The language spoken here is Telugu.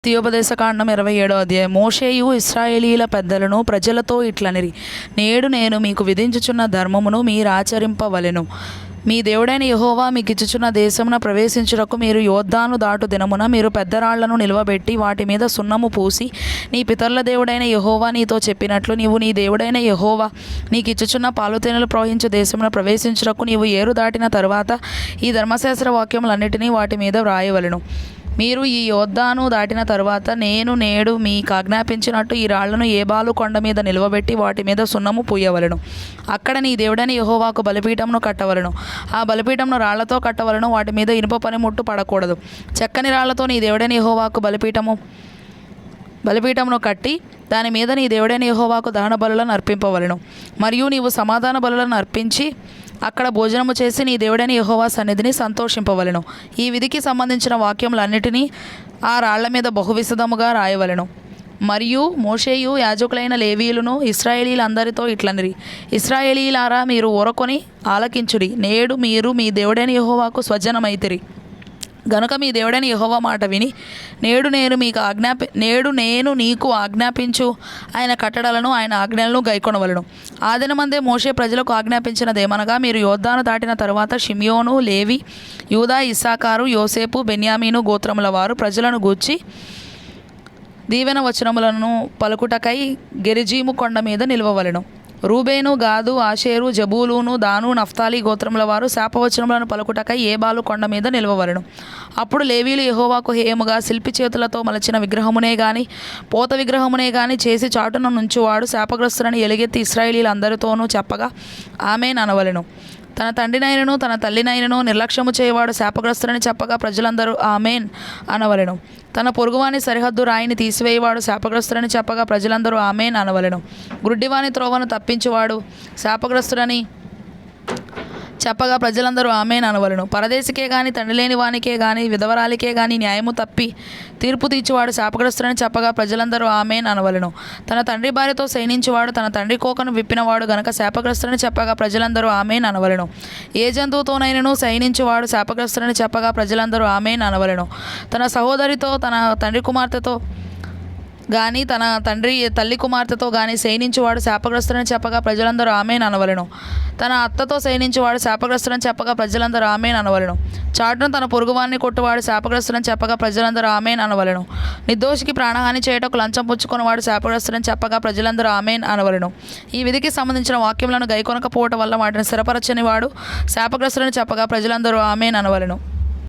ద్వితీయోపదేశకాండం 27వ అధ్యాయం. మోషేయు ఇశ్రాయేలీయుల పెద్దలను ప్రజలతో ఇట్లనిరి, నేడు నేను మీకు విధించుచున్న ధర్మమును మీరాచరింపవలెను. మీ దేవుడైన యెహోవా మీకిచ్చుచున్న దేశమున ప్రవేశించుటకు మీరు యోర్దాను దాటు దినమున మీరు పెద్దరాళ్లను నిలువబెట్టి వాటి మీద సున్నము పూసి, నీ పితరుల దేవుడైన యెహోవా నీతో చెప్పినట్లు నీవు నీ దేవుడైన యెహోవా నీకిచ్చుచున్న పాలుతేనెలు ప్రవహించు దేశమున ప్రవేశించుటకు నీవు ఏరు దాటిన తరువాత ఈ ధర్మశాస్త్ర వాక్యములన్నిటినీ వాటి మీద వ్రాయవలెను. మీరు ఈ యోర్దాను దాటిన తరువాత నేను నేడు మీకు ఆజ్ఞాపించినట్టు ఈ రాళ్లను ఏబాలు కొండ మీద నిలువబెట్టి వాటి మీద సున్నము పూయవలెను. అక్కడ నీ దేవుడైన యెహోవాకు బలిపీఠమును కట్టవలెను. ఆ బలిపీఠమును రాళ్లతో కట్టవలెను. వాటి మీద ఇనుప పనిముట్టు పడకూడదు. చెక్కని రాళ్లతో నీ దేవుడైన యెహోవాకు బలిపీఠమును కట్టి దాని మీద నీ దేవుడైన యెహోవాకు దహన బలులను అర్పింపవలెను. మరియు నీవు సమాధాన బలులను అర్పించి అక్కడ భోజనము చేసి నీ దేవుడైన యెహోవా సన్నిధిని సంతోషింపవలెను. ఈ విధికి సంబంధించిన వాక్యములన్నిటినీ ఆ రాళ్ల మీద బహువిశదముగా రాయవలెను. మరియు మోషేయు యాజకులైన లేవీయులను ఇశ్రాయేలీలందరితో ఇట్లనిరి, ఇశ్రాయేలీలారా మీరు ఊరకొని ఆలకించుడి. నేడు మీరు మీ దేవుడైన యెహోవాకు స్వజనమైతిరి గనుక మీ దేవుడైన యెహోవా మాట విని నేడు నేను నీకు ఆజ్ఞాపించు ఆయన కట్టడలను ఆయన ఆజ్ఞలను గైకొనవలెను. ఆ దినమందే మోషే ప్రజలకు ఆజ్ఞాపించినదేమనగా, మీరు యోర్దాను దాటిన తరువాత షిమ్యోను, లేవి, యూదా, ఇస్సాకారు, యోసేపు, బెన్యామీను గోత్రముల వారు ప్రజలను గూర్చి దీవెన వచనములను పలుకుటకై గెరిజీము కొండ మీద నిలువవలెను. రూబేను, గాదు, ఆషేరు, జబూలూను, దాను, నఫ్తాలి గోత్రముల వారు శాపవచనములను పలుకుటకై ఏబాలు కొండ మీద నిలువవలెను. అప్పుడు లేవీలు యెహోవాకు హేయముగా శిల్పి చేతులతో మలచిన విగ్రహమునే గాని పోత విగ్రహమునే గాని చేసి చాటున నుంచువాడు శాపగ్రస్తులని ఎలుగెత్తి ఇశ్రాయేలీలందరితోనూ చెప్పగా ఆమేన్ అనవలెను. తన తండ్రినైనను తన తల్లినైనను నిర్లక్ష్యము చేయవాడు శాపగ్రస్తులని చెప్పగా ప్రజలందరూ ఆమేన్ అనవలెను. తన పొరుగువాని సరిహద్దు రాయిని తీసివేయవాడు శాపగ్రస్తులని చెప్పగా ప్రజలందరూ ఆమేన్ అనవలెను. గుడ్డివాని త్రోవను తప్పించువాడు శాపగ్రస్తుడని చెప్పగా ప్రజలందరూ ఆమేన్ అనవలెను. పరదేశికే గాని తండ్రి లేని వానికే గాని విధవరాలికే గాని న్యాయము తప్పి తీర్పు తీర్చువాడు శాపగ్రస్తుడని చెప్పగా ప్రజలందరూ ఆమేన్ అనవలెను. తన తండ్రి భార్యతో శయనించువాడు తన తండ్రి కోకను విప్పినవాడు గనక శాపగ్రస్తుడని చెప్పగా ప్రజలందరూ ఆమేన్ అనవలెను. ఏ జంతువుతోనైనను శయనించువాడు శాపగ్రస్తుడని చెప్పగా ప్రజలందరూ ఆమేన్ అనవలెను. తన సహోదరితో తన తండ్రి కుమార్తెతో గాని తన తల్లి కుమార్తెతో గాని శయనించువాడు శాపగ్రస్తుడని చెప్పగా ప్రజలందరూ ఆమేన్ అనవలెను. తన అత్తతో శయనించువాడు శాపగ్రస్తుడని చెప్పగా ప్రజలందరూ ఆమేన్ అనవలెను. చాటును తన పొరుగువాన్ని కొట్టువాడు శాపగ్రస్తుడని చెప్పగా ప్రజలందరూ ఆమేన్ అనవలెను. నిర్దోషికి ప్రాణహాని చేయుటకు లంచం పుచ్చుకున్నవాడు శాపగ్రస్తుడని చెప్పగా ప్రజలందరూ ఆమేన్ అనవలెను. ఈ విధికి సంబంధించిన వాక్యములను గైకొనకపోవటం వల్ల వాటిని స్థిరపరచని వాడు శాపగ్రస్తుడని చెప్పగా ప్రజలందరూ ఆమేన్ అనవలెను.